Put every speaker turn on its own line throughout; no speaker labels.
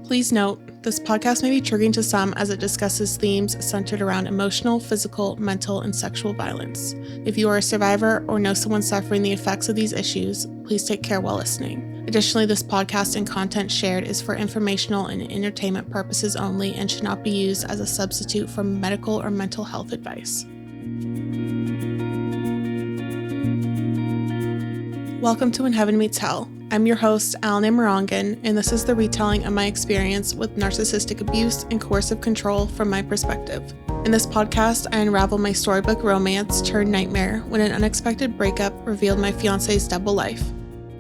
Please note, this podcast may be triggering to some as it discusses themes centered around emotional, physical, mental, and sexual violence. If you are a survivor or know someone suffering the effects of these issues, please take care while listening. Additionally, this podcast and content shared is for informational and entertainment purposes only and should not be used as a substitute for medical or mental health advice. Welcome to When Heaven Meets Hell. I'm your host, Allyn, and this is the retelling of my experience with narcissistic abuse and coercive control from my perspective. In this podcast, I unravel my storybook romance turned nightmare when an unexpected breakup revealed my fiancé's double life,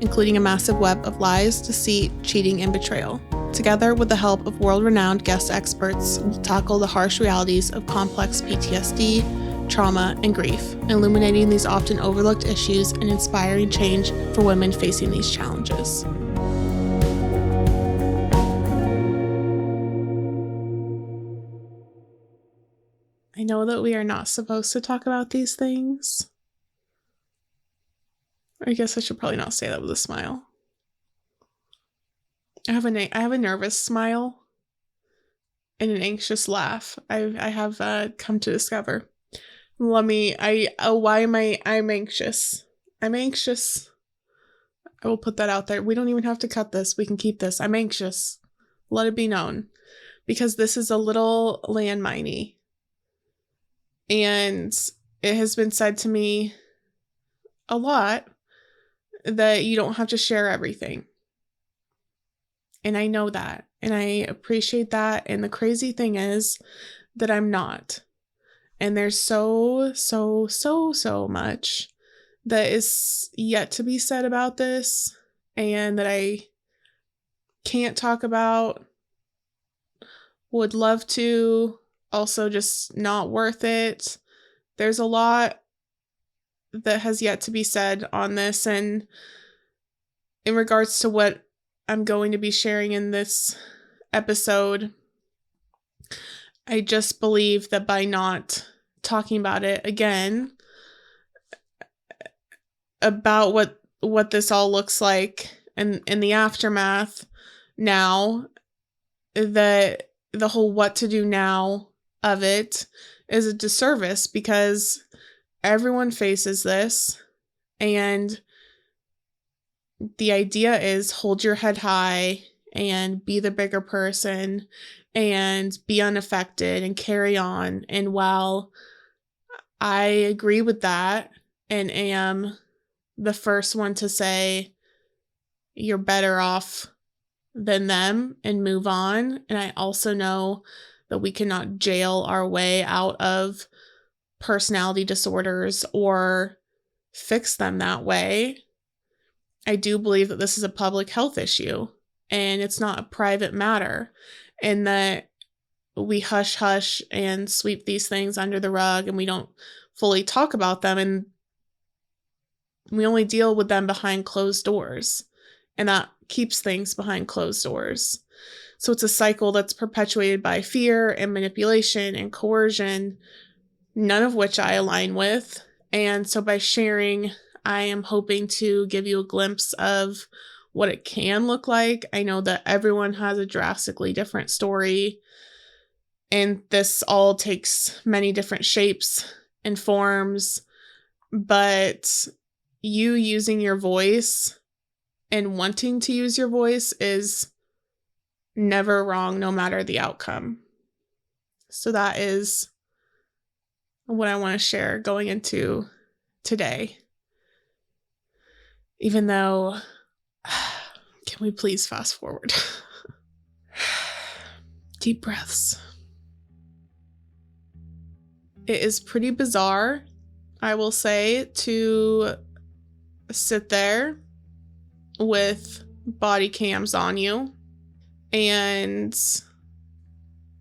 including a massive web of lies, deceit, cheating, and betrayal. Together, with the help of world-renowned guest experts, we'll tackle the harsh realities of complex PTSD, trauma, and grief, illuminating these often overlooked issues and inspiring change for women facing these challenges. I know that we are not supposed to talk about these things. I guess I should probably not say that with a smile. I have a nervous smile and an anxious laugh. I have come to discover. I'm anxious. I'm anxious. I will put that out there. We don't even have to cut this. We can keep this. I'm anxious. Let it be known. Because this is a little landmine-y. And it has been said to me a lot that you don't have to share everything. And I know that. And I appreciate that. And the crazy thing is that I'm not. And there's so much that is yet to be said about this and that I can't talk about, would love to, also just not worth it. There's a lot that has yet to be said on this, and in regards to what I'm going to be sharing in this episode, I just believe that by not talking about it again, about what this all looks like and in the aftermath now, that the whole what to do now of it is a disservice, because everyone faces this, and the idea is hold your head high and be the bigger person and be unaffected and carry on. And while I agree with that and am the first one to say you're better off than them and move on, and I also know that we cannot jail our way out of personality disorders or fix them that way, I do believe that this is a public health issue and it's not a private matter, and that we hush and sweep these things under the rug and we don't fully talk about them, and we only deal with them behind closed doors, and that keeps things behind closed doors. So it's a cycle that's perpetuated by fear and manipulation and coercion, none of which I align with. And so by sharing, I am hoping to give you a glimpse of what it can look like. I know that everyone has a drastically different story, and this all takes many different shapes and forms, but you using your voice and wanting to use your voice is never wrong, no matter the outcome. So that is what I want to share going into today. Even though, can we please fast forward? Deep breaths. It is pretty bizarre, I will say, to sit there with body cams on you. And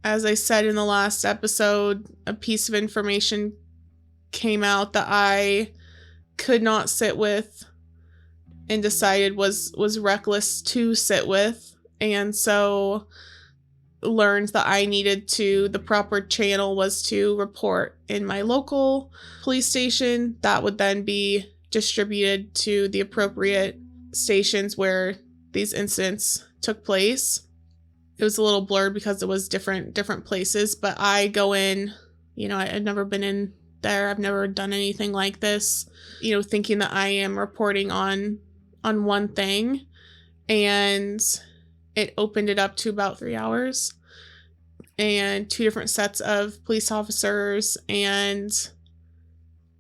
as I said in the last episode, a piece of information came out that I could not sit with and decided was reckless to sit with. And so learned that I needed to, the proper channel was to report in my local police station. That would then be distributed to the appropriate stations where these incidents took place. it was a little blurred because it was different places, but I go in, I had never been in there. I've never done anything like this, thinking that I am reporting on one thing, and it opened it up to about 3 hours and 2 different sets of police officers and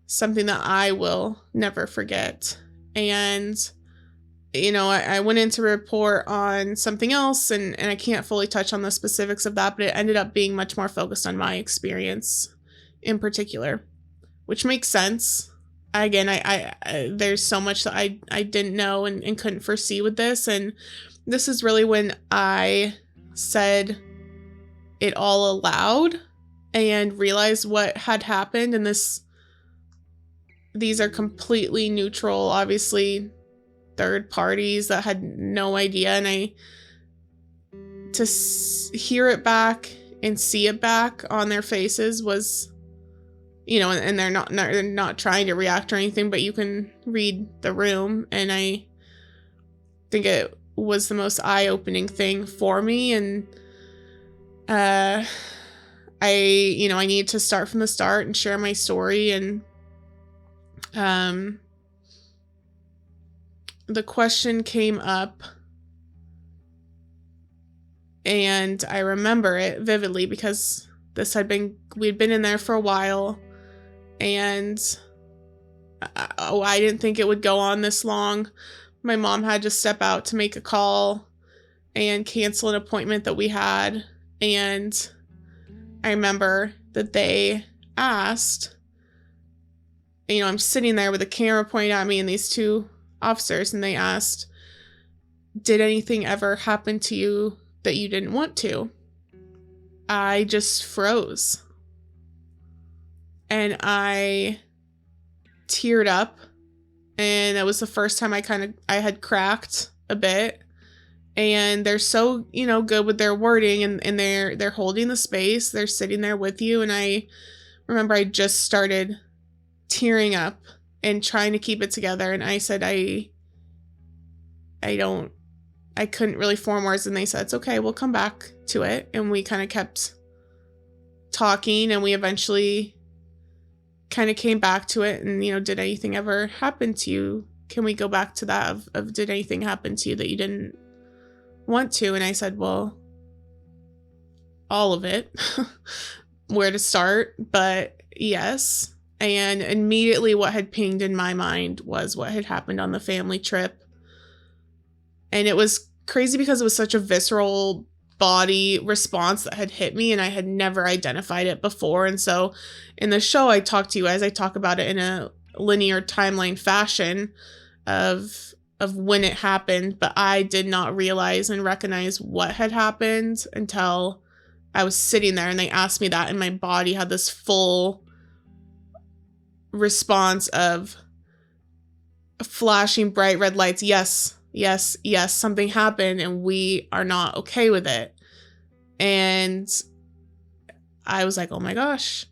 something that I will never forget. And, I went in to report on something else, and I can't fully touch on the specifics of that, but it ended up being much more focused on my experience in particular, which makes sense. Again, I there's so much that I didn't know and couldn't foresee with this, and this is really when I said it all aloud and realized what had happened. And these are completely neutral, obviously third parties that had no idea, and to hear it back and see it back on their faces was, and they're not trying to react or anything, but you can read the room, and I think it was the most eye-opening thing for me. And I need to start from the start and share my story. And the question came up, and I remember it vividly because we'd been in there for a while, and I didn't think it would go on this long. My mom had to step out to make a call and cancel an appointment that we had. And I remember that they asked, I'm sitting there with a camera pointed at me and these 2 officers, and they asked, did anything ever happen to you that you didn't want to? I just froze. And I teared up. And it was the first time I had cracked a bit. And they're so, good with their wording, and they're holding the space. They're sitting there with you. And I remember I just started tearing up and trying to keep it together. And I said, I couldn't really form words. And they said, it's okay, we'll come back to it. And we kind of kept talking, and we eventually kind of came back to it. And, did anything ever happen to you? Can we go back to that of did anything happen to you that you didn't want to? And I said, well, all of it. Where to start, but yes. And immediately what had pinged in my mind was what had happened on the family trip. And it was crazy because it was such a visceral body response that had hit me, and I had never identified it before. And so in the show, I talk to you as I talk about it in a linear timeline fashion of when it happened, but I did not realize and recognize what had happened until I was sitting there and they asked me that, and my body had this full response of flashing bright red lights. Yes, yes, yes, something happened and we are not okay with it. And I was like, oh my gosh,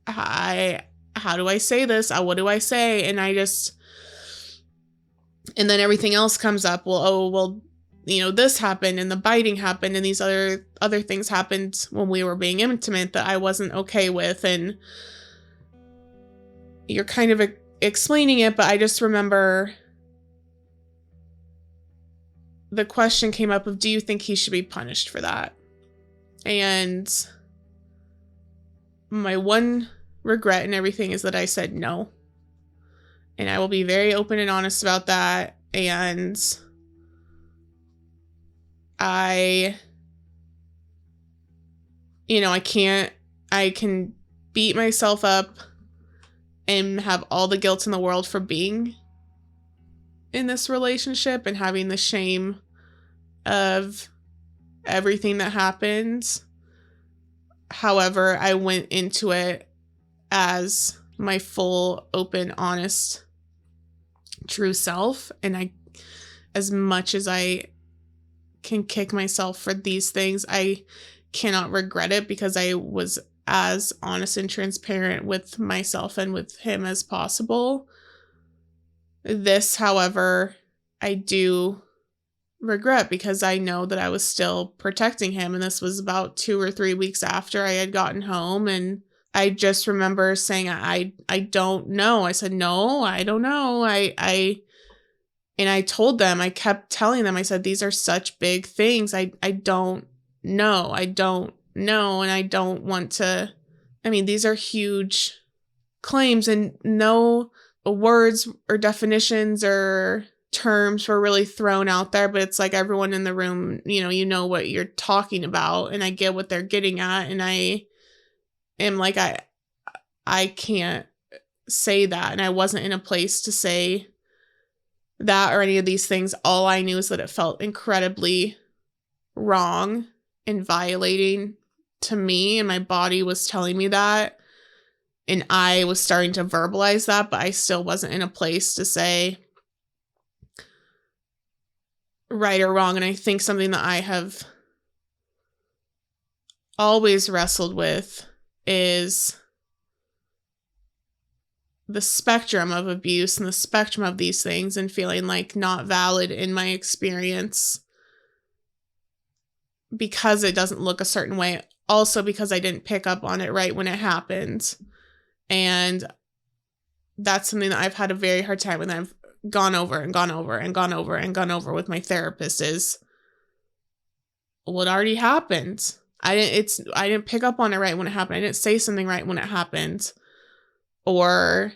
how do I say this? What do I say? And and then everything else comes up. Well, this happened and the biting happened and these other things happened when we were being intimate that I wasn't okay with. And you're kind of explaining it, but I just remember the question came up of, do you think he should be punished for that? And my one regret and everything is that I said no. And I will be very open and honest about that. And I can beat myself up and have all the guilt in the world for being in this relationship and having the shame of everything that happened. However, I went into it as my full, open, honest, true self. And as much as I can kick myself for these things, I cannot regret it because I was as honest and transparent with myself and with him as possible. This, however, I do regret because I know that I was still protecting him. And this was about 2 or 3 weeks after I had gotten home. And I just remember saying, I don't know. I said, no, I don't know. And I told them, I kept telling them, I said, these are such big things. I don't know. I don't know. And I don't want to, I mean, these are huge claims and no words or definitions or terms were really thrown out there, but it's like everyone in the room, you know what you're talking about, and I get what they're getting at, and I am like, I can't say that, and I wasn't in a place to say that or any of these things. All I knew is that it felt incredibly wrong and violating to me, and my body was telling me that, and I was starting to verbalize that, but I still wasn't in a place to say right or wrong. And I think something that I have always wrestled with is the spectrum of abuse and the spectrum of these things, and feeling like not valid in my experience because it doesn't look a certain way. Also because I didn't pick up on it right when it happened. And that's something that I've had a very hard time when I've gone over and gone over and gone over and gone over with my therapist is what already happened. I didn't pick up on it right when it happened. I didn't say something right when it happened. Or,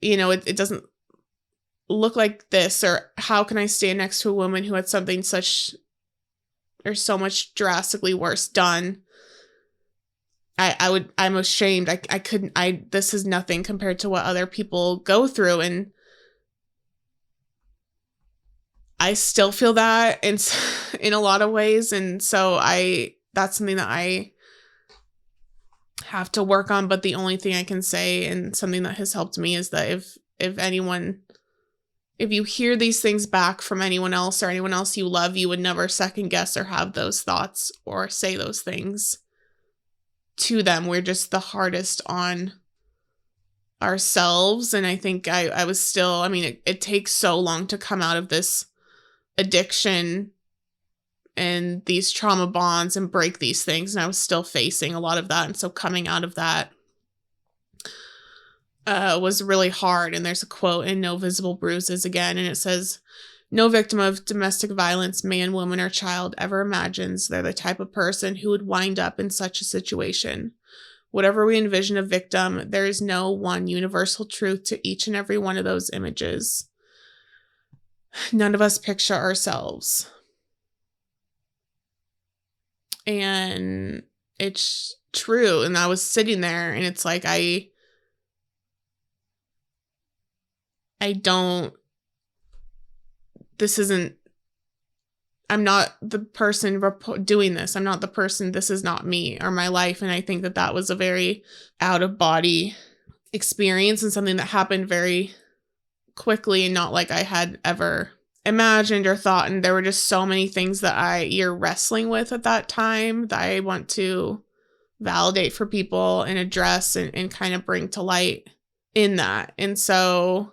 it doesn't look like this, or how can I stand next to a woman who had something such or so much drastically worse done? I'm ashamed. I couldn't, this is nothing compared to what other people go through. And I still feel that in a lot of ways. And so that's something that I have to work on. But the only thing I can say, and something that has helped me, is that if you hear these things back from anyone else or anyone else you love, you would never second guess or have those thoughts or say those things to them. We're just the hardest on ourselves. And I think I was still, it takes so long to come out of this addiction and these trauma bonds and break these things. And I was still facing a lot of that. And so coming out of that was really hard. And there's a quote in No Visible Bruises again, and it says, "No victim of domestic violence, man, woman, or child, ever imagines they're the type of person who would wind up in such a situation. Whatever we envision a victim, there is no one universal truth to each and every one of those images. None of us picture ourselves." And it's true. And I was sitting there, and it's like, I'm not the person doing this. I'm not the person, this is not me or my life. And I think that was a very out of body experience, and something that happened very quickly, and not like I had ever imagined or thought. And there were just so many things that you're wrestling with at that time that I want to validate for people and address and kind of bring to light in that. And so,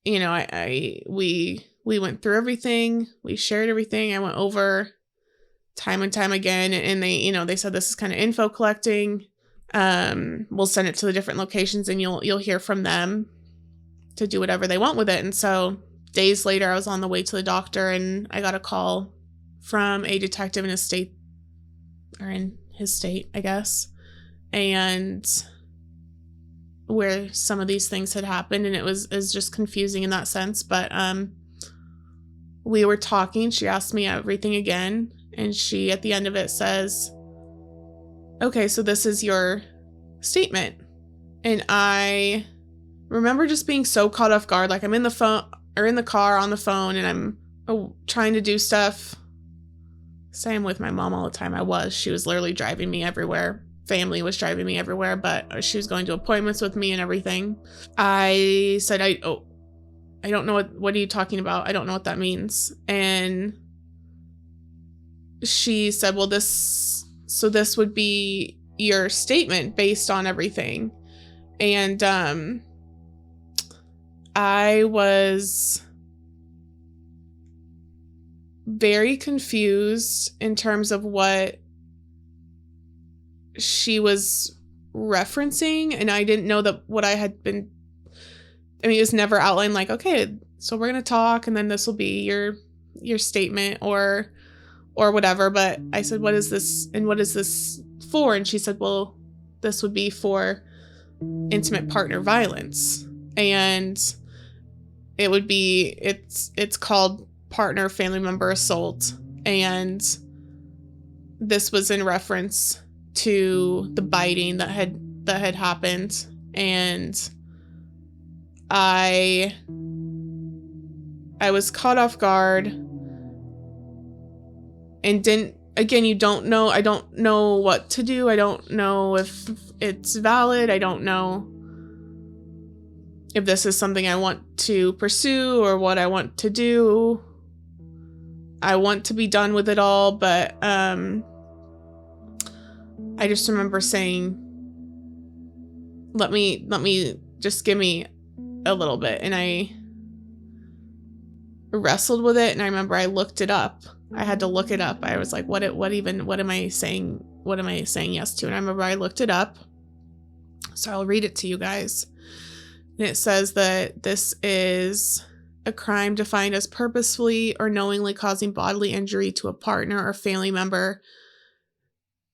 we went through everything. We shared everything. I went over time and time again. And they said, this is kind of info collecting. We'll send it to the different locations, and you'll hear from them to do whatever they want with it. And so days later, I was on the way to the doctor, and I got a call from a detective in his state, I guess. And where some of these things had happened, and it was just confusing in that sense. But we were talking. She asked me everything again, and she, at the end of it, says, "Okay, so this is your statement." And I remember just being so caught off guard. Like, I'm in the car on the phone, and I'm trying to do stuff. Say I'm with my mom all the time. She was literally driving me everywhere. Family was driving me everywhere, but she was going to appointments with me and everything. I said, I don't know what are you talking about? I don't know what that means. And she said, well, this would be your statement based on everything. And I was very confused in terms of what she was referencing, and I didn't know that what I had been, I mean, it was never outlined like, okay, so we're going to talk and then this will be your statement or whatever. But I said, what is this and what is this for? And she said, well, this would be for intimate partner violence. And it would be, it's called partner family member assault. And this was in reference to the biting that had happened. And I was caught off guard and you don't know, I don't know what to do. I don't know if it's valid. I don't know if this is something I want to pursue or what I want to do. I want to be done with it all, but I just remember saying, let me just give me a little bit. And I wrestled with it, and I remember I looked it up. I had to look it up. I was like, what am I saying? What am I saying yes to? And I remember I looked it up. So I'll read it to you guys. And it says that this is a crime defined as purposefully or knowingly causing bodily injury to a partner or family member,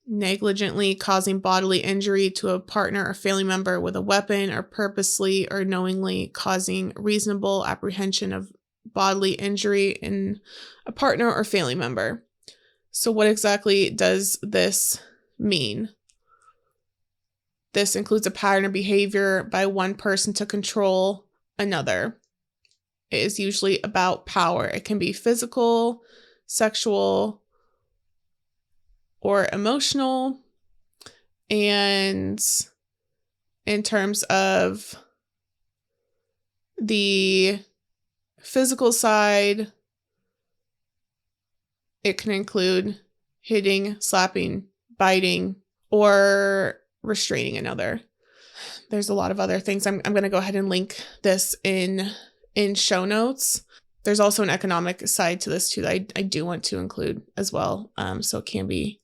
negligently causing bodily injury to a partner or family member with a weapon, or purposely or knowingly causing reasonable apprehension of bodily injury in a partner or family member. So what exactly does this mean? This includes a pattern of behavior by one person to control another. It is usually about power. It can be physical, sexual, or emotional. And in terms of the physical side, it can include hitting, slapping, biting, or restraining another. There's a lot of other things. I'm going to go ahead and link this in show notes. There's also an economic side to this too that I do want to include as well. So it can be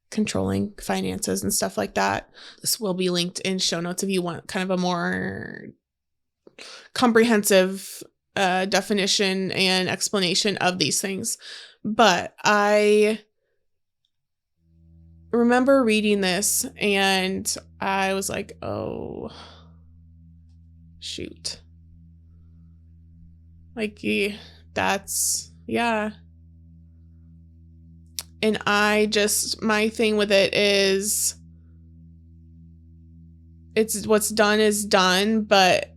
controlling finances and stuff like that. This will be linked in show notes if you want kind of a more comprehensive definition and explanation of these things. But I remember reading this and I was like, oh, shoot. Like, that's, yeah. And my thing with it is, it's what's done is done, but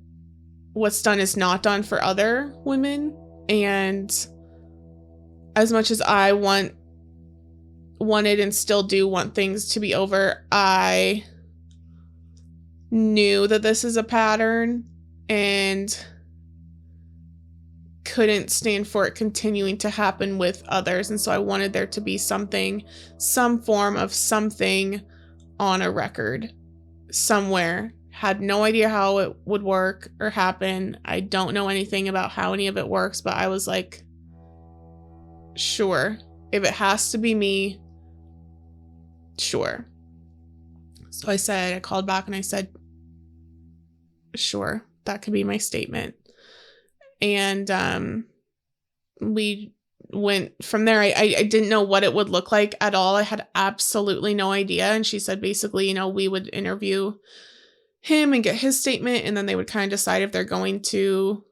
what's done is not done for other women. And as much as I wanted and still do want things to be over, I knew that this is a pattern and couldn't stand for it continuing to happen with others. And so I wanted there to be some form of something on a record somewhere. Had no idea how it would work or happen. I don't know anything about how any of it works, but I was like, sure, if it has to be me, sure. So I called back and I said, sure, that could be my statement. And we went from there. I didn't know what it would look like at all. I had absolutely no idea. And she said, basically, we would interview him and get his statement, and then they would kind of decide if they're going to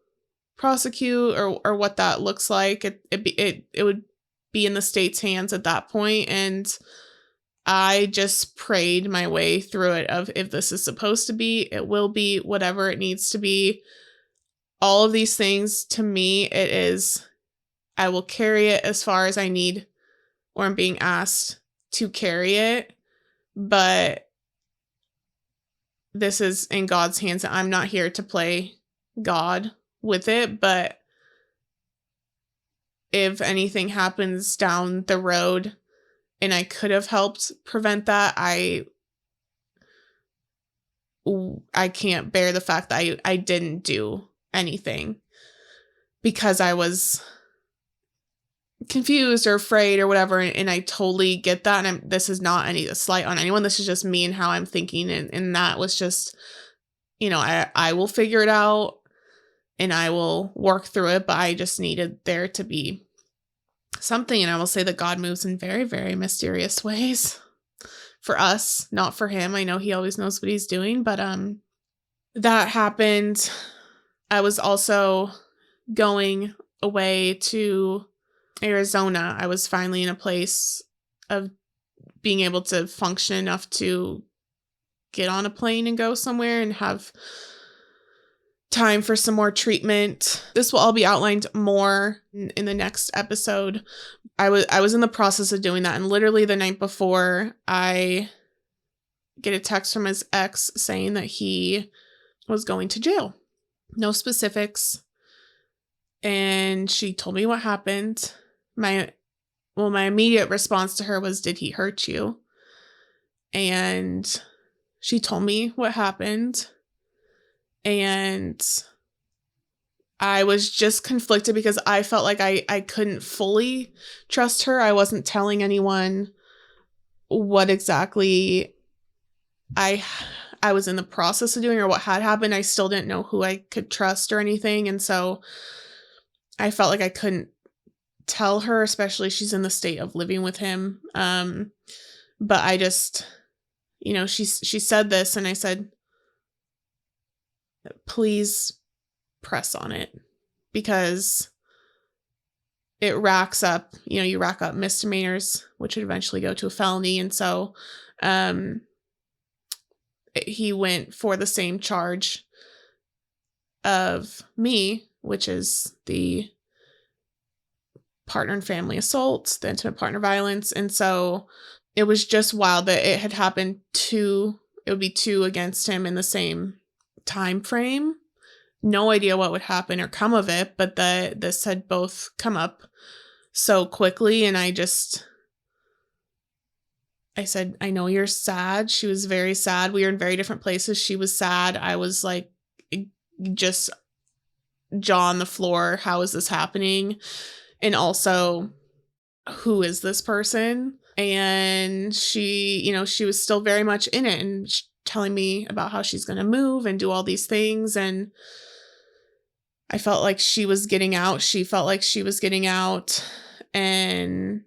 prosecute or what that looks like. It would be in the state's hands at that point. And I just prayed my way through it of, if this is supposed to be, it will be, whatever it needs to be. All of these things, to me, it is, I will carry it as far as I need or I'm being asked to carry it. But this is in God's hands. I'm not here to play God with it. But if anything happens down the road and I could have helped prevent that, I can't bear the fact that I didn't do anything, because I was confused or afraid or whatever. And I totally get that. And this is not a slight on anyone. This is just me and how I'm thinking. And that was just, I will figure it out and I will work through it. But I just needed there to be something. And I will say that God moves in very, very mysterious ways for us, not for him. I know he always knows what he's doing, but that happened. I was also going away to Arizona. I was finally in a place of being able to function enough to get on a plane and go somewhere and have time for some more treatment. This will all be outlined more in the next episode. I was in the process of doing that, and literally the night before, I get a text from his ex saying that he was going to jail. No specifics. And she told me what happened. My immediate response to her was, "Did he hurt you?" And she told me what happened. And I was just conflicted because I felt like I couldn't fully trust her. I wasn't telling anyone what exactly I was in the process of doing or what had happened. I still didn't know who I could trust or anything. And so I felt like I couldn't tell her, especially she's in the state of living with him. But I just, she said this and I said, "Please press on it," because it racks up, you rack up misdemeanors, which would eventually go to a felony. And so, he went for the same charge of me, which is the partner and family assault, the intimate partner violence. And so it was just wild that it had happened it would be two against him in the same time frame. No idea what would happen or come of it, but this had both come up so quickly. And I said, "I know you're sad." She was very sad. We were in very different places. She was sad. I was like, just jaw on the floor. How is this happening? And also, who is this person? And she, she was still very much in it and telling me about how she's going to move and do all these things. And I felt like she was getting out. She felt like she was getting out. And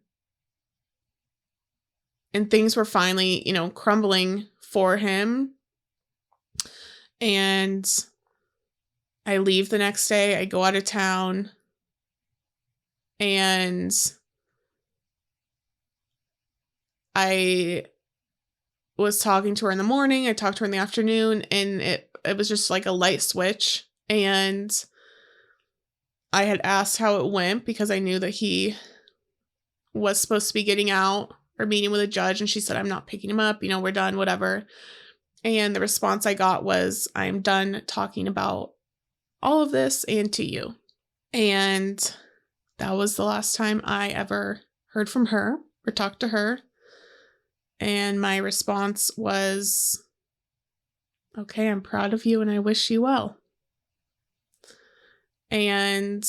things were finally, crumbling for him. And I leave the next day. I go out of town. And I was talking to her in the morning. I talked to her in the afternoon. And it was just like a light switch. And I had asked how it went because I knew that he was supposed to be getting out or meeting with a judge. And she said, "I'm not picking him up. We're done, whatever." And the response I got was, "I'm done talking about all of this and to you." And that was the last time I ever heard from her or talked to her. And my response was, "Okay, I'm proud of you and I wish you well." And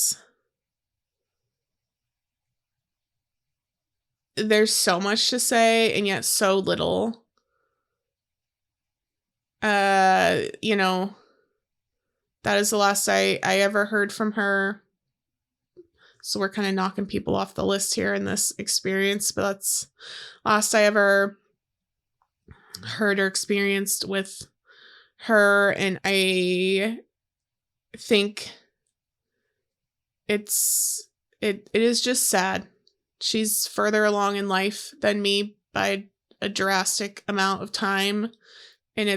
there's so much to say and yet so little. That is the last I ever heard from her. So we're kind of knocking people off the list here in this experience, but that's last I ever heard or experienced with her. And I think it is just sad. She's further along in life than me by a drastic amount of time. And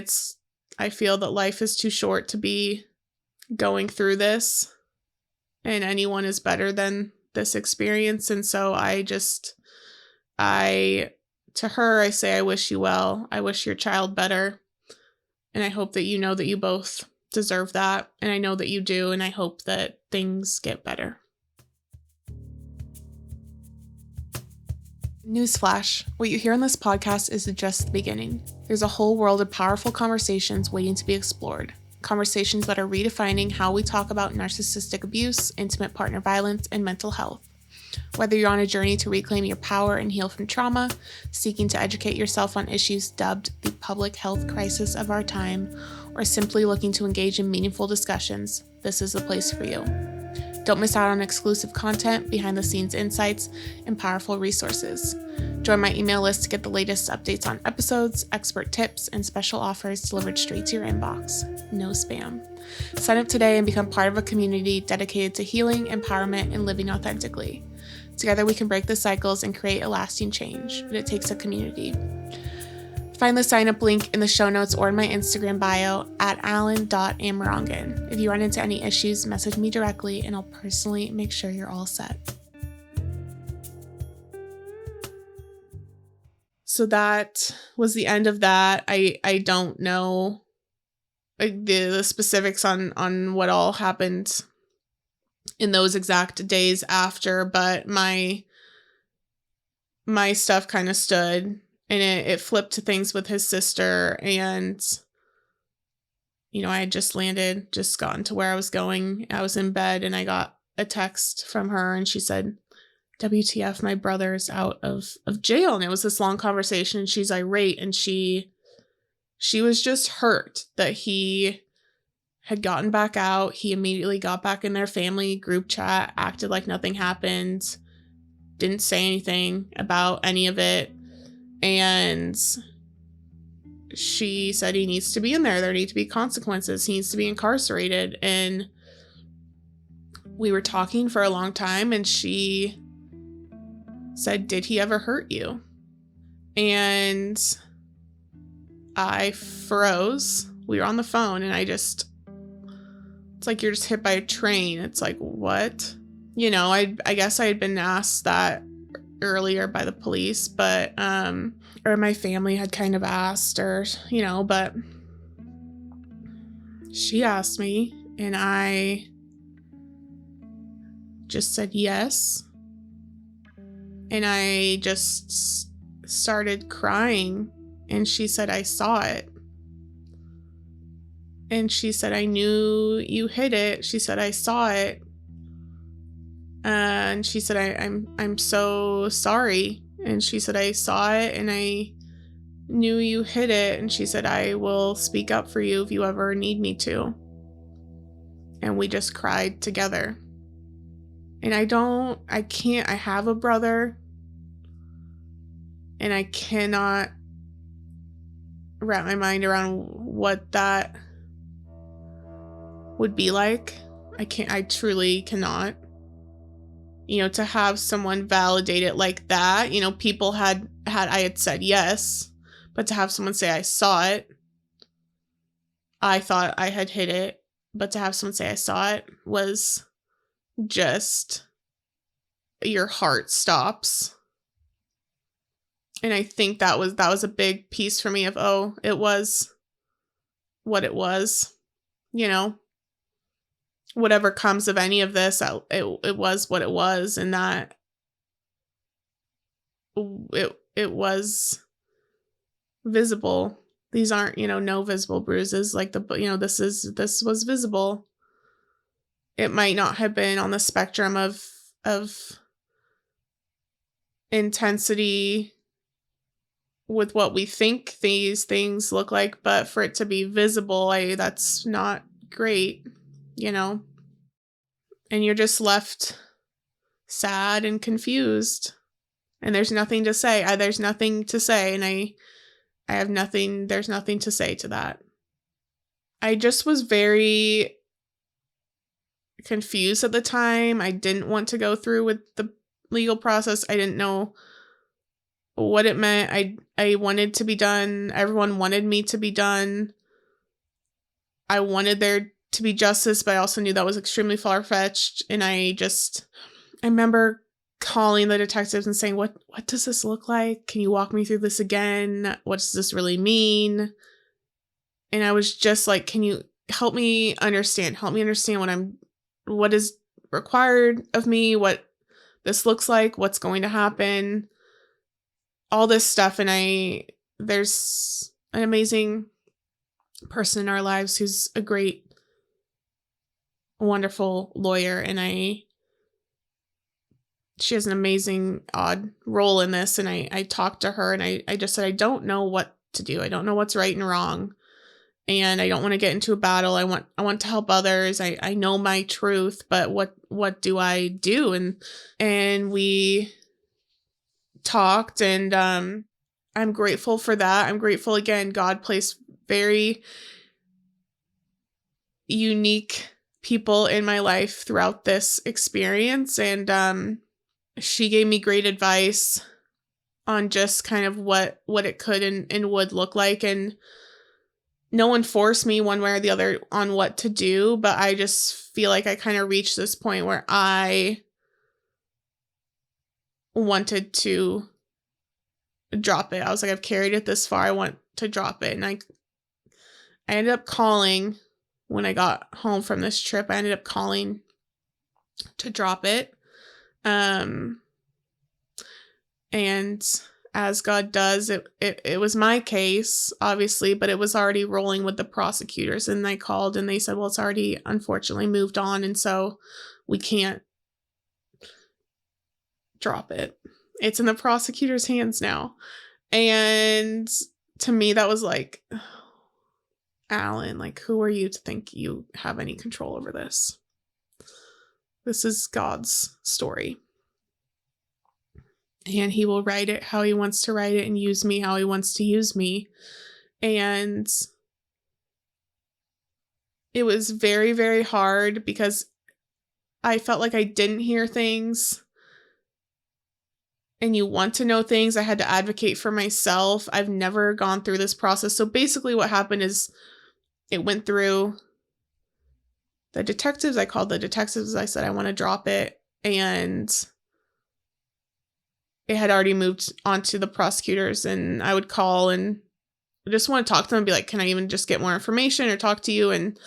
I feel that life is too short to be going through this. And anyone is better than this experience. And so to her, I say, "I wish you well. I wish your child better. And I hope that you know that you both deserve that. And I know that you do. And I hope that things get better." Newsflash, what you hear on this podcast is just the beginning. There's a whole world of powerful conversations waiting to be explored. Conversations that are redefining how we talk about narcissistic abuse, intimate partner violence, and mental health. Whether you're on a journey to reclaim your power and heal from trauma, seeking to educate yourself on issues dubbed the public health crisis of our time, or simply looking to engage in meaningful discussions, this is the place for you. Don't miss out on exclusive content, behind-the-scenes insights, and powerful resources. Join my email list to get the latest updates on episodes, expert tips, and special offers delivered straight to your inbox. No spam. Sign up today and become part of a community dedicated to healing, empowerment, and living authentically. Together we can break the cycles and create a lasting change, but it takes a community. Find the sign-up link in the show notes or in my Instagram bio at allyn.amarangan. If you run into any issues, message me directly and I'll personally make sure you're all set. So that was the end of that. I don't know the specifics on what all happened in those exact days after, but my stuff kind of stood. And it flipped to things with his sister. And, I had just gotten to where I was going. I was in bed and I got a text from her and she said, WTF, my brother's out of jail. And it was this long conversation and she's irate and she was just hurt that he had gotten back out. He immediately got back in their family group chat, acted like nothing happened, didn't say anything about any of it. And she said he needs to be in there. There need to be consequences. He needs to be incarcerated. And we were talking for a long time and she said, did he ever hurt you? And I froze. We were on the phone and it's like you're just hit by a train. It's like, what? I guess I had been asked that earlier by the police, but or my family had kind of asked, or but she asked me and I just said yes, and I just started crying and she said, I saw it. And she said, I knew you hid it. She said, I saw it. And she said, I'm so sorry. And she said, I saw it and I knew you hid it. And she said, I will speak up for you if you ever need me to. And we just cried together. And I have a brother and I cannot wrap my mind around what that would be like. I truly cannot. To have someone validate it like that, people I had said yes, but to have someone say I saw it, I thought I had hit it, but to have someone say I saw it was just, your heart stops. And I think that was a big piece for me of, oh, it was what it was, whatever comes of any of this, it was what it was, and that it was visible. These aren't, no visible bruises like this was visible. It might not have been on the spectrum of intensity with what we think these things look like, but for it to be visible, that's not great. And you're just left sad and confused, and there's nothing to say. There's nothing to say, and I have nothing. There's nothing to say to that. I just was very confused at the time. I didn't want to go through with the legal process. I didn't know what it meant. I wanted to be done. Everyone wanted me to be done. I wanted there to be justice, but I also knew that was extremely far-fetched. And I remember calling the detectives and saying, what does this look like? Can you walk me through this again? What does this really mean? And I was just like, can you help me understand what is required of me, what this looks like, what's going to happen, all this stuff. And there's an amazing person in our lives who's a great, wonderful lawyer, and she has an amazing odd role in this. And I talked to her and I just said, I don't know what to do. I don't know what's right and wrong. And I don't want to get into a battle. I want to help others. I know my truth, but what do I do? And we talked, and I'm grateful for that. I'm grateful again. God placed very unique people in my life throughout this experience, and she gave me great advice on just kind of what it could and would look like. And no one forced me one way or the other on what to do, but I just feel like I kind of reached this point where I wanted to drop it. I was like, I've carried it this far. I want to drop it. And I ended up calling when I got home from this trip. I ended up calling to drop it. And as God does, it was my case, obviously, but it was already rolling with the prosecutors. And I called and they said, well, it's already unfortunately moved on. And so we can't drop it. It's in the prosecutor's hands now. And to me, that was like, Allyn, like, who are you to think you have any control over this? This is God's story. And he will write it how he wants to write it and use me how he wants to use me. And it was very, very hard because I felt like I didn't hear things. And you want to know things. I had to advocate for myself. I've never gone through this process. So basically what happened is it went through the detectives. I called the detectives. I said, I want to drop it. And it had already moved on to the prosecutors, and I would call and just want to talk to them and be like, can I even just get more information or talk to you? And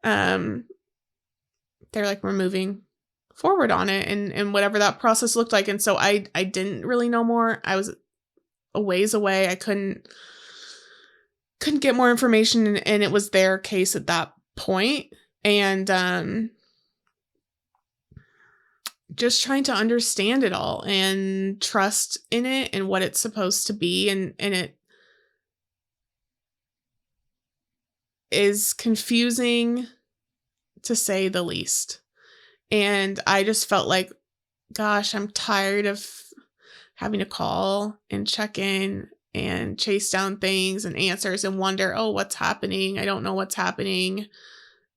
they're like, we're moving forward on it, and whatever that process looked like. And so I didn't really know more. I was a ways away. I couldn't get more information, and it was their case at that point. And just trying to understand it all and trust in it and what it's supposed to be. And it is confusing, to say the least. And I just felt like, gosh, I'm tired of having to call and check in and chase down things and answers and wonder, oh, what's happening? I don't know what's happening.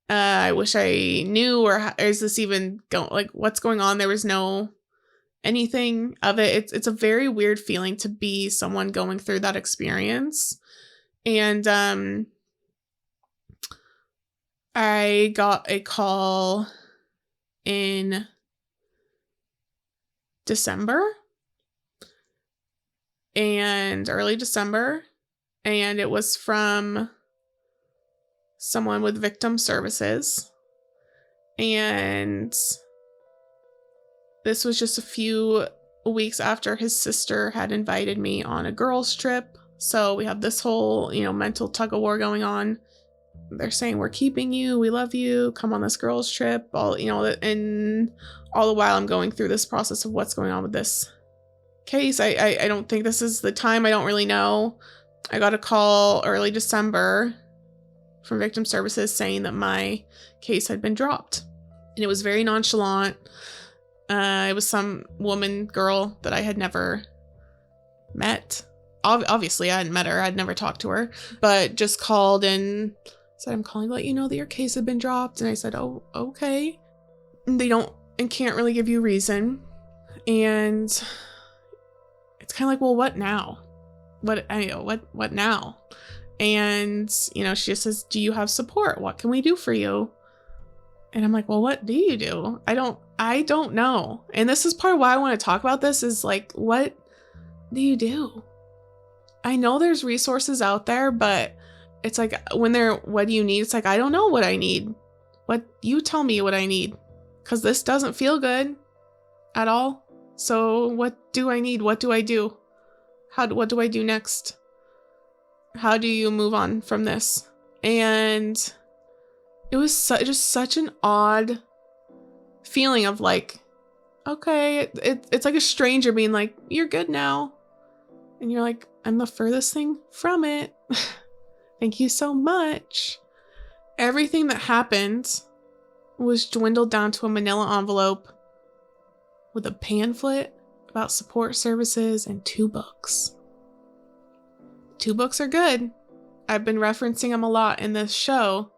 I wish I knew, or is this even going, like, what's going on? There was no anything of it. It's a very weird feeling to be someone going through that experience. And I got a call in December and early December, and it was from someone with victim services. And this was just a few weeks after his sister had invited me on a girls' trip. So we have this whole, mental tug of war going on. They're saying, we're keeping you, we love you, come on this girls' trip. And all the while I'm going through this process of what's going on with this case. I don't think this is the time. I don't really know. I got a call early December from victim services saying that my case had been dropped. And it was very nonchalant. It was some girl that I had never met. Obviously, I hadn't met her. I'd never talked to her. But just called and said, I'm calling to let you know that your case had been dropped. And I said, oh, okay. And they don't and can't really give you reason. And it's kind of like, well, what now? What now? And, she just says, do you have support? What can we do for you? And I'm like, well, what do you do? I don't know. And this is part of why I want to talk about this is like, what do you do? I know there's resources out there, but it's like what do you need? It's like, I don't know what I need. What you tell me what I need, because this doesn't feel good at all. So what do I need? What do I do? What do I do next? How do you move on from this? And it was just such an odd feeling of like, okay. It's like a stranger being like, you're good now. And you're like, I'm the furthest thing from it. Thank you so much. Everything that happened was dwindled down to a manila envelope with a pamphlet about support services and 2 books. 2 books are good. I've been referencing them a lot in this show,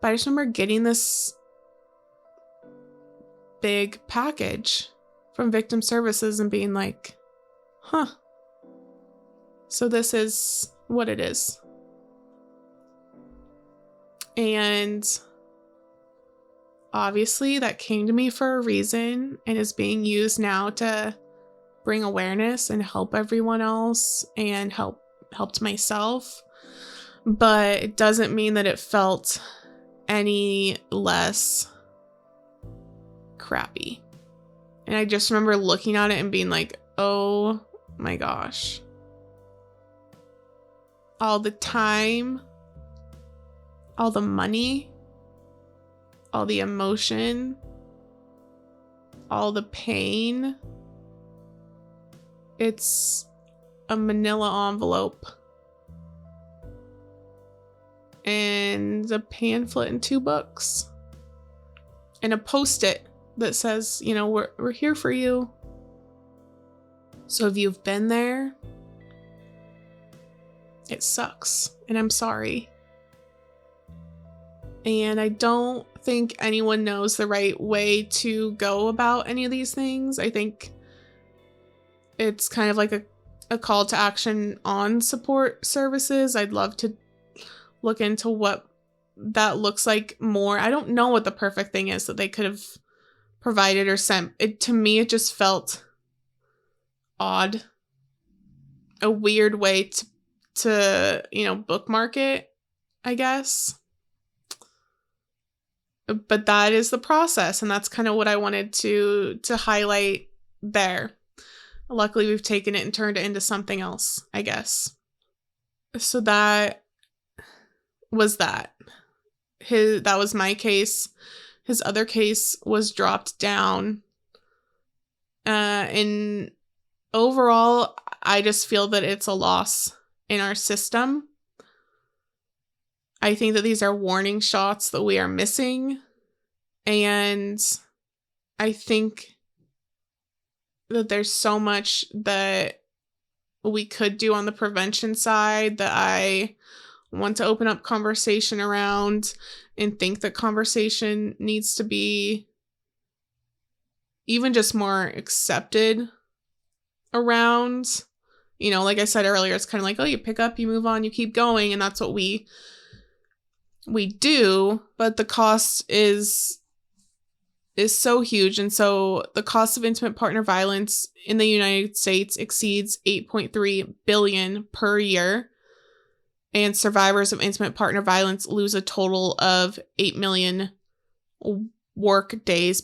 but I just remember getting this big package from victim services and being like, huh, so this is what it is. And obviously that came to me for a reason and is being used now to bring awareness and help everyone else and helped myself. But it doesn't mean that it felt any less crappy. And I just remember looking at it and being like, oh my gosh. All the time, all the money, all the emotion, all the pain. It's a manila envelope and a pamphlet and 2 books and a post-it that says, you know, we're here for you. So if you've been there, it sucks and I'm sorry. And I don't think anyone knows the right way to go about any of these things. I think it's kind of like a call to action on support services. I'd love to look into what that looks like more. I don't know what the perfect thing is that they could have provided or sent. To me, it just felt odd. A weird way to bookmark it, I guess. But that is the process, and that's kind of what I wanted to highlight there. Luckily, we've taken it and turned it into something else, I guess. So that was that. That was my case. His other case was dropped down. And overall, I just feel that it's a loss in our system. I think that these are warning shots that we are missing. And I think that there's so much that we could do on the prevention side that I want to open up conversation around and think that conversation needs to be even just more accepted around. You know, like I said earlier, it's kind of like, oh, you pick up, you move on, you keep going. And that's what we do. But the cost is so huge. And so the cost of intimate partner violence in the United States exceeds $8.3 billion per year. And survivors of intimate partner violence lose a total of 8 million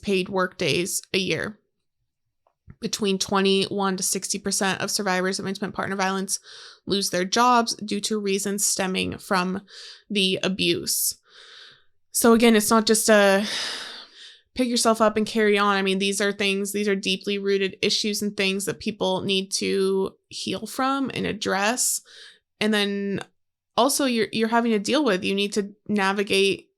paid work days a year. Between 21 to 60% of survivors of intimate partner violence lose their jobs due to reasons stemming from the abuse. So again, it's not just a pick yourself up and carry on. I mean, these are deeply rooted issues and things that people need to heal from and address. And then also you're having to deal with. You need to navigate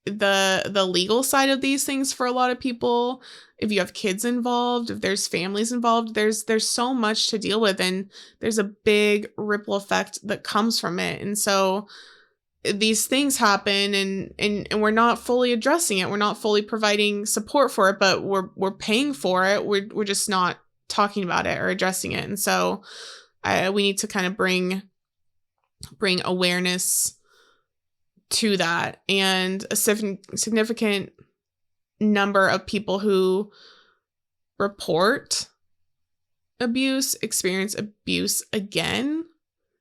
the legal side of these things for a lot of people. If you have kids involved, if there's families involved, there's so much to deal with, and there's a big ripple effect that comes from it. And so these things happen and we're not fully addressing it. We're not fully providing support for it, but we're paying for it. We're just not talking about it or addressing it. And so we need to kind of bring awareness to that. And a significant number of people who report abuse experience abuse again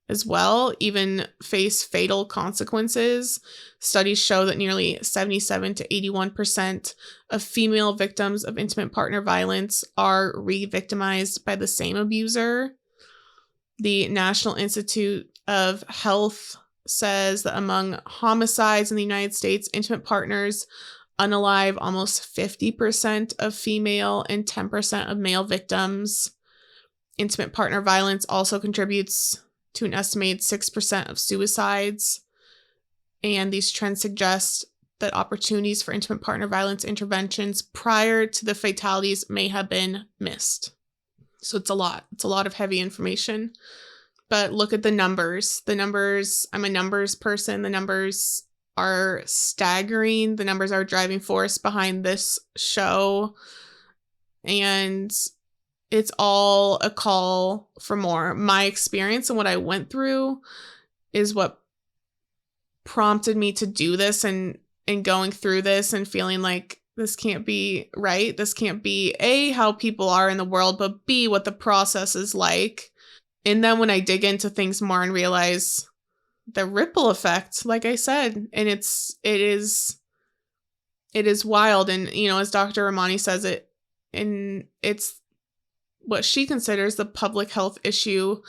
as well, even face fatal consequences. Studies show that nearly 77 to 81% of female victims of intimate partner violence are re-victimized by the same abuser. The National Institute of Health says that among homicides in the United States, intimate partners Unalive, almost 50% of female and 10% of male victims. Intimate partner violence also contributes to an estimated 6% of suicides. And these trends suggest that opportunities for intimate partner violence interventions prior to the fatalities may have been missed. So it's a lot. It's a lot of heavy information. But look at the numbers. The numbers, I'm a numbers person. The numbers are staggering. The numbers are a driving force behind this show. And it's all a call for more. My experience and what I went through is what prompted me to do this, and going through this and feeling like this can't be right. This can't be A, how people are in the world, but B, what the process is like. And then when I dig into things more and realize the ripple effect, like I said, and it is wild. And, you know, as Dr. Ramani says it, and it's what she considers the public health issue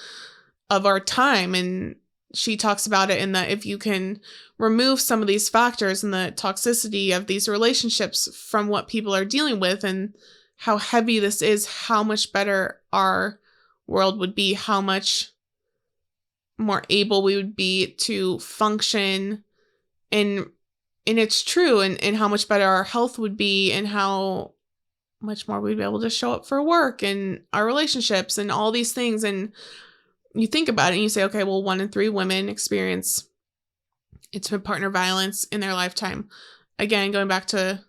of our time. And she talks about it in that if you can remove some of these factors and the toxicity of these relationships from what people are dealing with and how heavy this is, how much better our world would be, how much more able we would be to function. And it's true, and how much better our health would be, and how much more we'd be able to show up for work and our relationships and all these things. And you think about it and you say, okay, well, 1 in 3 women experience intimate partner violence in their lifetime. Again, going back to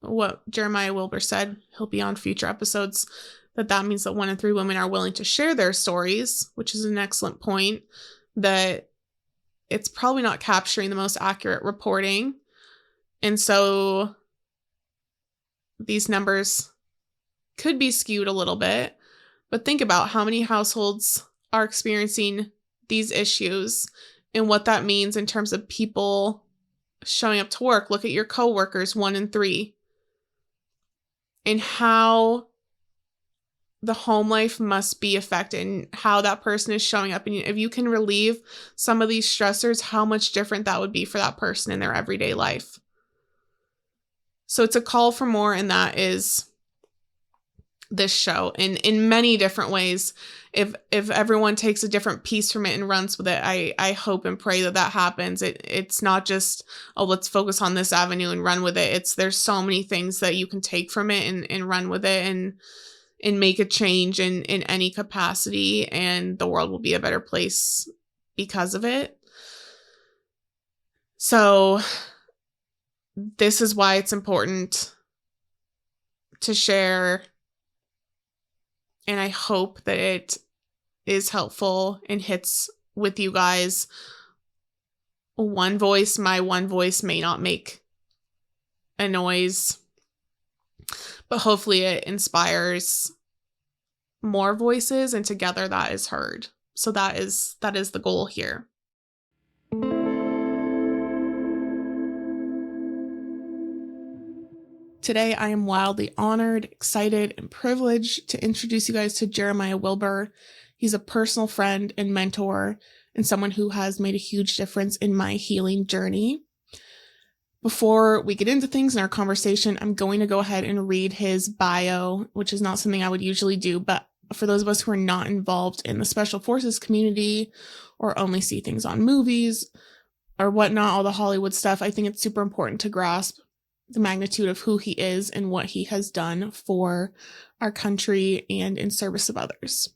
what Jeremiah Wilber said, he'll be on future episodes, that means that 1 in 3 women are willing to share their stories, which is an excellent point, that it's probably not capturing the most accurate reporting. And so these numbers could be skewed a little bit. But think about how many households are experiencing these issues and what that means in terms of people showing up to work. Look at your coworkers, 1 in 3. And how the home life must be affected and how that person is showing up. And if you can relieve some of these stressors, how much different that would be for that person in their everyday life. So it's a call for more, and that is this show in many different ways. If everyone takes a different piece from it and runs with it, I hope and pray that happens. It's not just, oh, let's focus on this avenue and run with it. There's so many things that you can take from it and run with it and make a change in any capacity, and the world will be a better place because of it. So this is why it's important to share, and I hope that it is helpful and hits with you guys. One voice, my one voice, may not make a noise, but hopefully it inspires more voices, and together that is heard. So that is the goal here. Today, I am wildly honored, excited, and privileged to introduce you guys to Jeremiah Wilber. He's a personal friend and mentor, and someone who has made a huge difference in my healing journey. Before we get into things in our conversation, I'm going to go ahead and read his bio, which is not something I would usually do, but for those of us who are not involved in the Special Forces community or only see things on movies or whatnot, all the Hollywood stuff, I think it's super important to grasp the magnitude of who he is and what he has done for our country and in service of others.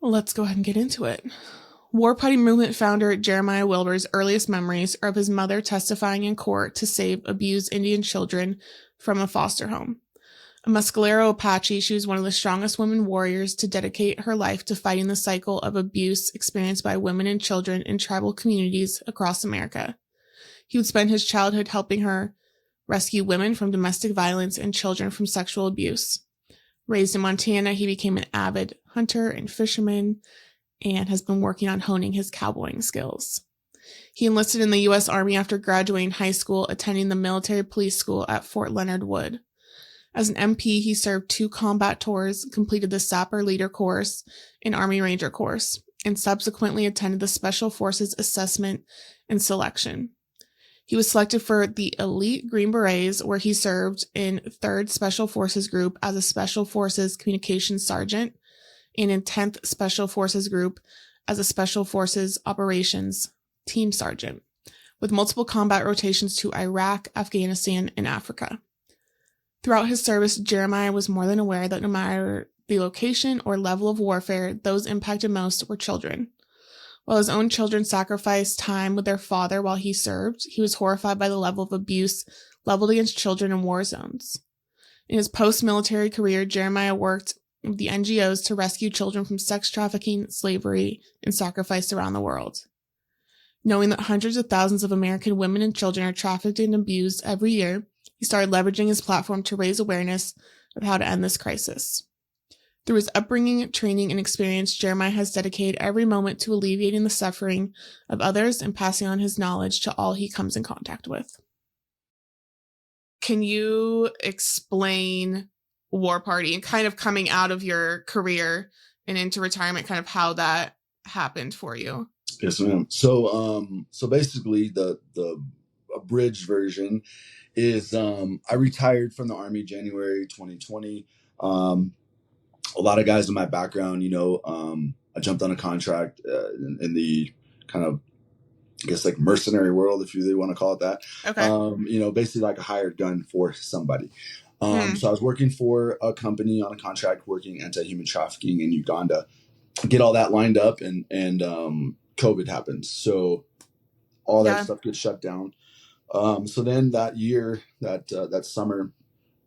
Let's go ahead and get into it. War Party movement founder Jeremiah Wilber's earliest memories are of his mother testifying in court to save abused Indian children from a foster home. A Mescalero Apache, she was one of the strongest women warriors to dedicate her life to fighting the cycle of abuse experienced by women and children in tribal communities across America. He would spend his childhood helping her rescue women from domestic violence and children from sexual abuse. Raised in Montana, he became an avid hunter and fisherman and has been working on honing his cowboying skills. He enlisted in the U.S. Army after graduating high school, attending the military police school at Fort Leonard Wood. As an MP, he served 2 combat tours, completed the Sapper Leader course and Army Ranger course, and subsequently attended the Special Forces Assessment and Selection. He was selected for the elite Green Berets, where he served in 3rd Special Forces Group as a Special Forces Communications Sergeant, and in 10th Special Forces Group as a Special Forces Operations Team Sergeant, with multiple combat rotations to Iraq, Afghanistan, and Africa. Throughout his service, Jeremiah was more than aware that no matter the location or level of warfare, those impacted most were children. While his own children sacrificed time with their father while he served, he was horrified by the level of abuse leveled against children in war zones. In his post-military career, Jeremiah worked with the NGOs to rescue children from sex trafficking, slavery, and sacrifice around the world. Knowing that hundreds of thousands of American women and children are trafficked and abused every year, he started leveraging his platform to raise awareness of how to end this crisis. Through his upbringing, training, and experience, Jeremiah has dedicated every moment to alleviating the suffering of others and passing on his knowledge to all he comes in contact with. Can you explain War Party and kind of coming out of your career and into retirement, kind of how that happened for you?
Yes, ma'am. So basically the abridged version is I retired from the Army January 2020. A lot of guys in my background, I jumped on a contract in the kind of, I guess, like mercenary world, if you really want to call it that.
Okay.
Basically like a hired gun for somebody. So I was working for a company on a contract working anti-human trafficking in Uganda. Get all that lined up and COVID happens. So all that stuff gets shut down. So then that year, that summer,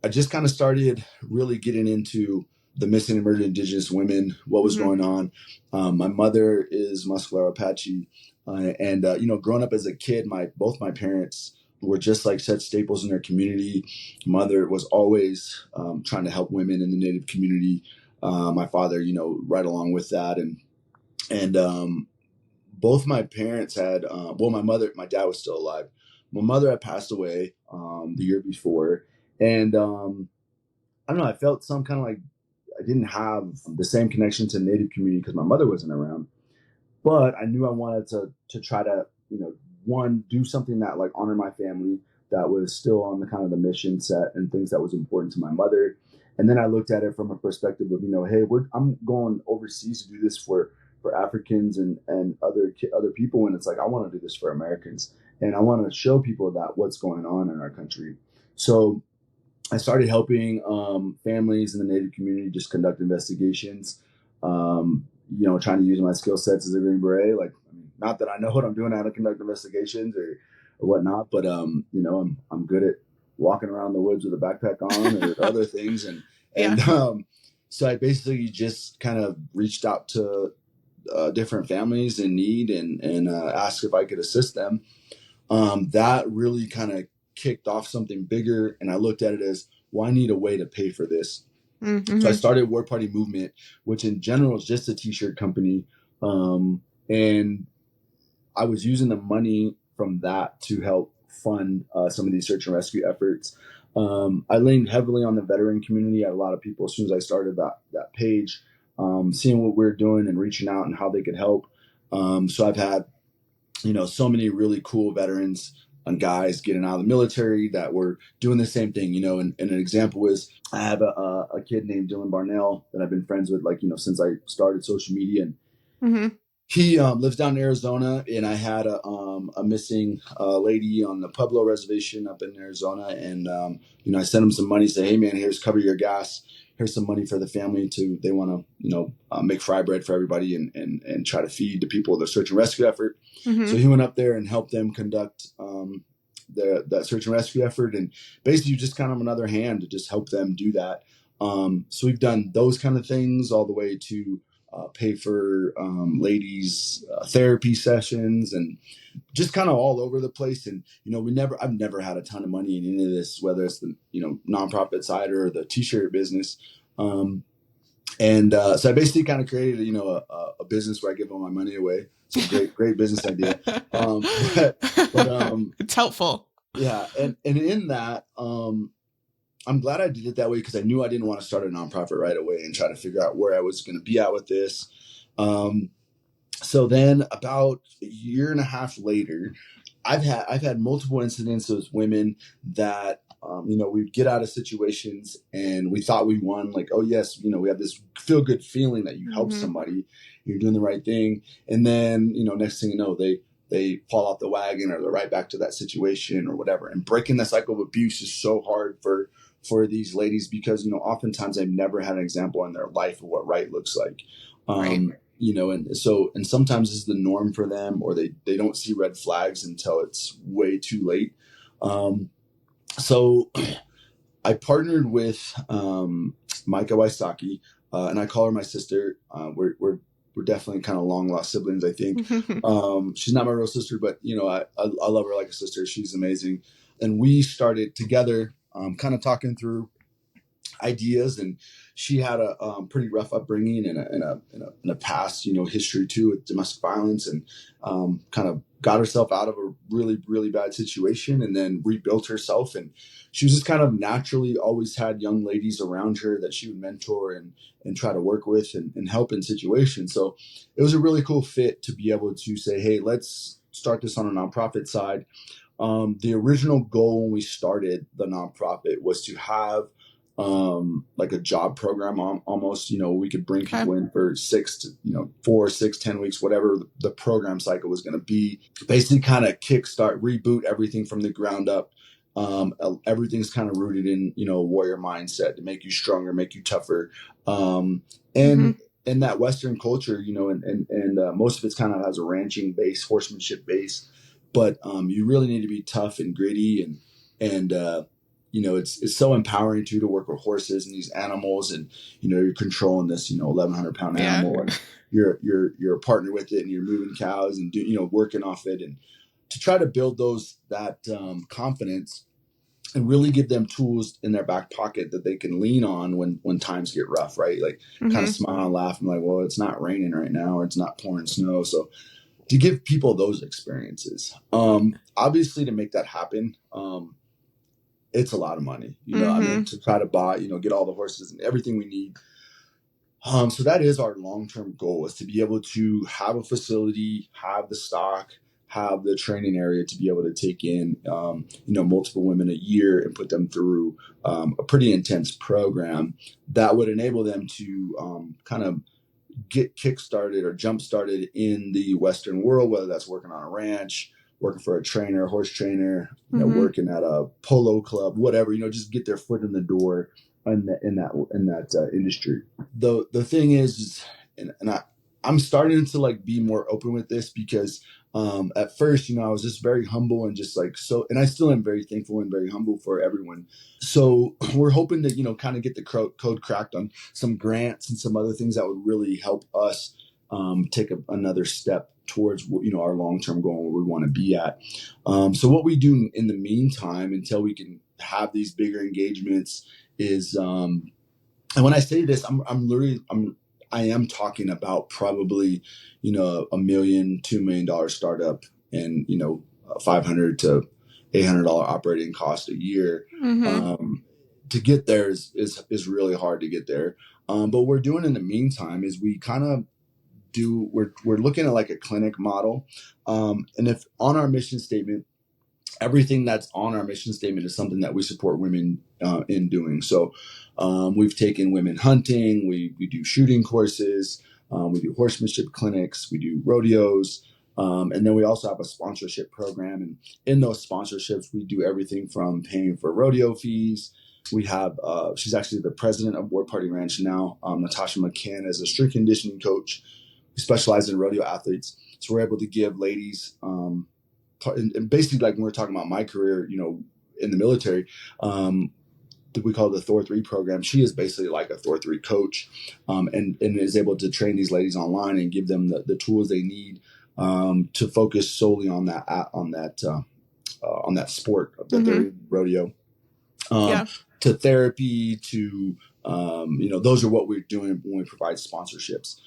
I just kind of started really getting into the missing and murdered Indigenous women, what was going on. My mother is Musqueam Apache. And growing up as a kid, both my parents were just like such staples in their community. Mother was always trying to help women in the Native community. My father, right along with that. And both my parents had, my dad was still alive. My mother had passed away the year before. And I don't know, I felt some kind of like I didn't have the same connection to the Native community because my mother wasn't around. But I knew I wanted to try to, one, do something that like honor my family, that was still on the kind of the mission set and things that was important to my mother. And then I looked at it from a perspective of, hey, I'm going overseas to do this for Africans and other people. And it's like, I want to do this for Americans. And I want to show people that what's going on in our country. So I started helping families in the Native community just conduct investigations, trying to use my skill sets as a Green Beret. Like, not that I know what I'm doing, how to conduct investigations or whatnot, but I'm good at walking around the woods with a backpack on or other things. So I basically just kind of reached out to different families in need and asked if I could assist them. That really kind of kicked off something bigger, and I looked at it as, well, I need a way to pay for this. So I started War Party Movement, which in general is just a t-shirt company, and I was using the money from that to help fund some of these search and rescue efforts. I leaned heavily on the veteran community. I had a lot of people as soon as I started that page, seeing what we're doing and reaching out and how they could help. So I've had so many really cool veterans and guys getting out of the military that were doing the same thing, and an example is I have a kid named Dylan Barnell that I've been friends with, since I started social media, and he lives down in Arizona, and I had a missing lady on the Pueblo reservation up in Arizona, and I sent him some money, say, hey man, here's cover your gas. Here's some money for the family they want to, make fry bread for everybody and try to feed the people of the search and rescue effort. So he went up there and helped them conduct that search and rescue effort, and basically just kind of another hand to just help them do that. So we've done those kind of things all the way to pay for ladies' therapy sessions and just kind of all over the place. And, I've never had a ton of money in any of this, whether it's the, nonprofit side or the t-shirt business. So I basically kind of created, a business where I give all my money away. It's a great business idea.
It's helpful.
Yeah. And in that, I'm glad I did it that way because I knew I didn't want to start a nonprofit right away and try to figure out where I was going to be at with this. So then about a year and a half later, I've had multiple incidents with women that we get out of situations and we thought we won. Like, oh yes, we have this feel good feeling that you helped
Mhm.
somebody, you're doing the right thing, and then next thing you know, they fall off the wagon or they're right back to that situation or whatever. And breaking that cycle of abuse is so hard for these ladies because oftentimes they've never had an example in their life of what right looks like.
Right.
And sometimes it's the norm for them, or they don't see red flags until it's way too late. So I partnered with Micah Wysocki, and I call her my sister. We're definitely kind of long lost siblings, I think. She's not my real sister, but I love her like a sister. She's amazing, and we started together, kind of talking through ideas, and she had a pretty rough upbringing and a past history too with domestic violence, and kind of got herself out of a really really bad situation and then rebuilt herself. And she was just kind of naturally always had young ladies around her that she would mentor and try to work with and help in situations. So it was a really cool fit to be able to say, hey, let's start this on a nonprofit side. The original goal when we started the nonprofit was to have like a job program almost. We could bring
Okay.
people in for 4, 6, 10 weeks, whatever the program cycle was going to be. Basically, kind of kickstart, reboot everything from the ground up. Everything's kind of rooted in warrior mindset to make you stronger, make you tougher, and
Mhm.
in that Western culture, and most of it's kind of has a ranching base, horsemanship base, but you really need to be tough and gritty, and it's so empowering too to work with horses and these animals, and you're controlling this 1,100-pound
Yeah.
animal, and you're a partner with it, and you're moving cows and working off it, and to try to build that confidence and really give them tools in their back pocket that they can lean on when times get rough, right? Like kind of
Mhm.
smile and laugh and like, well, it's not raining right now, or it's not pouring snow. So to give people those experiences, obviously to make that happen, it's a lot of money, I mean,
Mhm.
to try to buy, get all the horses and everything we need. So that is our long-term goal, is to be able to have a facility, have the stock, have the training area to be able to take in, multiple women a year and put them through a pretty intense program that would enable them to kind of get kick-started or jump-started in the Western world, whether that's working on a ranch, working for a trainer, horse trainer,
Mhm.
working at a polo club, whatever, just get their foot in the door in that industry. The thing is, I'm starting to like be more open with this because at first, I was just very humble and just like so, and I still am very thankful and very humble for everyone. So we're hoping to kind of get the code cracked on some grants and some other things that would really help us take another step towards our long-term goal where we want to be at. So what we do in the meantime until we can have these bigger engagements is, and when I say this, I am talking about probably $1 million, $2 million startup, and 500 to $800 operating cost a year.
Mhm.
um, to get there is really hard to get there. But what we're doing in the meantime is we kind of we're looking at like a clinic model. And if on our mission statement, everything that's on our mission statement is something that we support women in doing. So we've taken women hunting, we do shooting courses, we do horsemanship clinics, we do rodeos, and then we also have a sponsorship program. And in those sponsorships, we do everything from paying for rodeo fees. We have, she's actually the president of War Party Ranch now, Natasha McCann, is a strength conditioning coach who specializes in rodeo athletes. So we're able to give ladies, and basically, like when we're talking about my career, in the military, we call it the Thor 3 program. She is basically like a Thor 3 coach, and is able to train these ladies online and give them the tools they need to focus solely on that sport that they're
Mhm.
in, rodeo, um,
Yeah.
to therapy, to those are what we're doing when we provide sponsorships.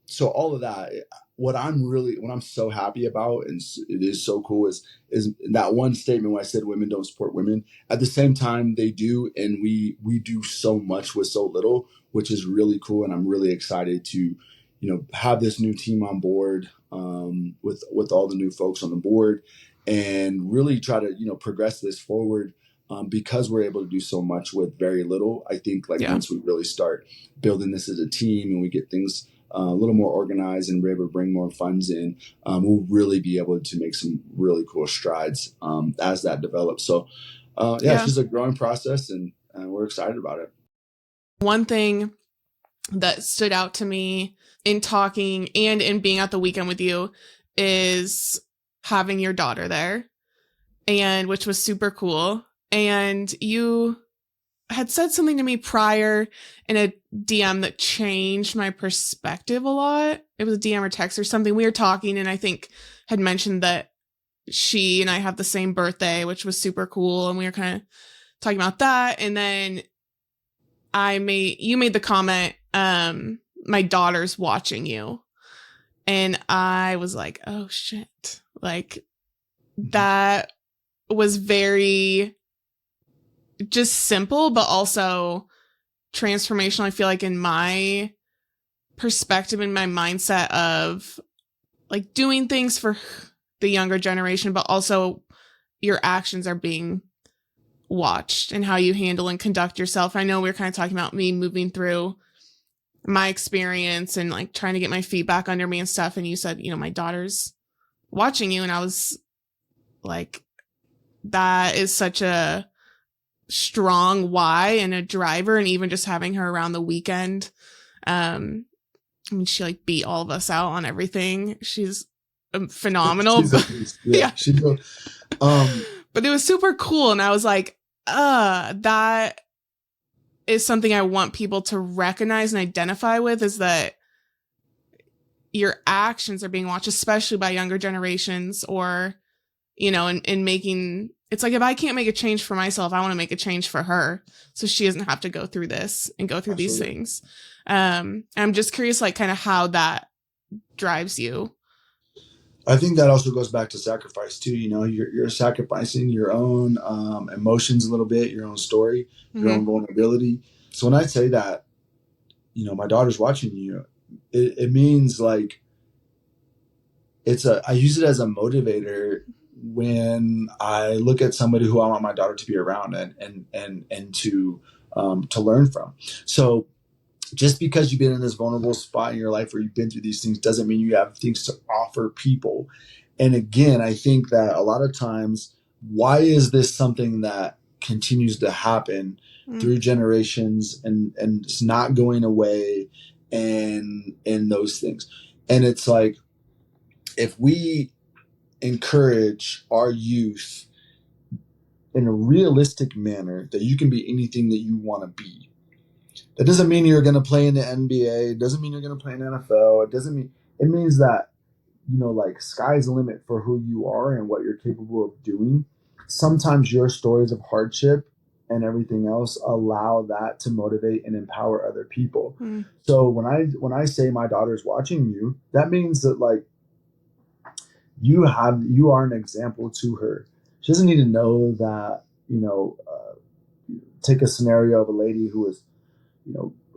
So all of that, what I'm so happy about, and it is so cool, is that one statement where I said women don't support women. At the same time, they do, and we do so much with so little, which is really cool. And I'm really excited to have this new team on board, with all the new folks on the board, and really try to, progress this forward. Because we're able to do so much with very little. I think like
Yeah.
once we really start building this as a team and we get things a little more organized and we're able to bring more funds in, we'll really be able to make some really cool strides as that develops. So it's
Yeah.
just a growing process, and we're excited about it.
One thing that stood out to me in talking and in being at the weekend with you is having your daughter there, and which was super cool. And you had said something to me prior in a DM that changed my perspective a lot. It was a DM or text or something. We were talking, and I think had mentioned that she and I have the same birthday, which was super cool. And we were kind of talking about that. And then you made the comment, my daughter's watching you. And I was like, oh shit. Like, that was very just simple, but also transformational. I feel like in my perspective, in my mindset of like doing things for the younger generation, but also your actions are being watched and how you handle and conduct yourself. I know we were kind of talking about me moving through my experience and like trying to get my feet back under me and stuff. And you said, my daughter's watching you. And I was like, that is such a strong why and a driver. And even just having her around the weekend, I mean, she like beat all of us out on everything. She's phenomenal.
Yeah.
But it was super cool. And I was like, that is something I want people to recognize and identify with, is that your actions are being watched, especially by younger generations, or, in making, it's like, if I can't make a change for myself, I want to make a change for her, so she doesn't have to go through this and go through these things. I'm just curious, like, kind of how that drives you.
I think that also goes back to sacrifice too. You're sacrificing your own emotions a little bit, your own story, your own vulnerability. So when I say that, my daughter's watching you, it means like I use it as a motivator when I look at somebody who I want my daughter to be around and to learn from. So just because you've been in this vulnerable spot in your life where you've been through these things doesn't mean you have things to offer people. And again, I think that a lot of times, why is this something that continues to happen through generations and it's not going away and those things? And it's like, if we encourage our youth in a realistic manner that you can be anything that you want to be, that doesn't mean you're going to play in the NBA. It doesn't mean you're going to play in the NFL. It means that, like, sky's the limit for who you are and what you're capable of doing. Sometimes your stories of hardship and everything else allow that to motivate and empower other people. So when I say my daughter's watching you, that means that, like, you are an example to her. She doesn't need to know that, take a scenario of a lady who was,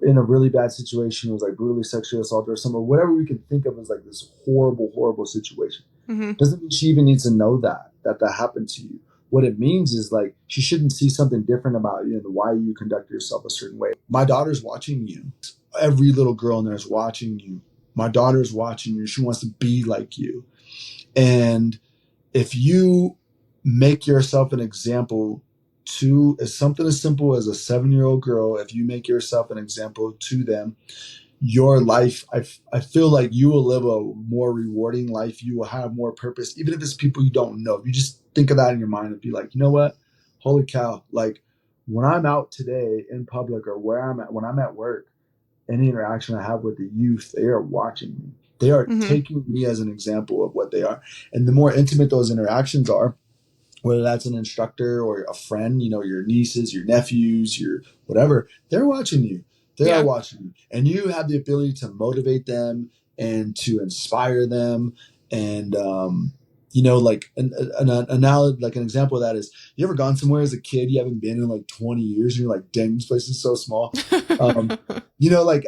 in a really bad situation, was like brutally sexually assaulted or something, or whatever we can think of as like this horrible, horrible situation. Doesn't mean she even needs to know that happened to you. What it means is, like, she shouldn't see something different about you and why you conduct yourself a certain way. My daughter's watching you. Every little girl in there is watching you. My daughter's watching you. She wants to be like you. And if you make yourself an example to something as simple as a 7-year-old girl, if you make yourself an example to them, your life, I feel like you will live a more rewarding life. You will have more purpose, even if it's people you don't know. You just think of that in your mind and be like, you know what? Holy cow. Like, when I'm out today in public or where I'm at, when I'm at work, any interaction I have with the youth, they are watching me. They are taking me as an example of what they are. And the more intimate those interactions are, whether that's an instructor or a friend, your nieces, your nephews, your whatever, they're watching you. They are watching you. And you have the ability to motivate them and to inspire them. And, like an analogy, like an example of that is, you ever gone somewhere as a kid you haven't been in like 20 years and you're like, dang, this place is so small. Um, like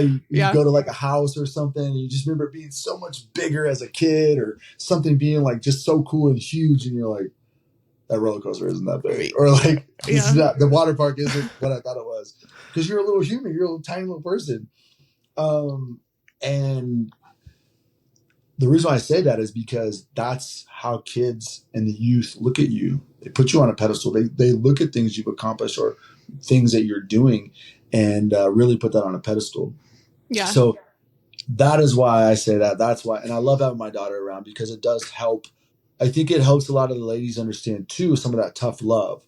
you
Yeah.
go to like a house or something, and you just remember it being so much bigger as a kid, or something being like just so cool and huge, and you're like, that roller coaster isn't that big, or like this is
Yeah.
not, the water park isn't what I thought it was, because you're a little human, you're a little tiny little person. And the reason why I say that is because that's how kids and the youth look at you. They put you on a pedestal. They look at things you've accomplished or things that you're doing, and really put that on a pedestal.
Yeah.
So that is why I say that. That's why, and I love having my daughter around, because it does help. I think it helps a lot of the ladies understand too some of that tough love.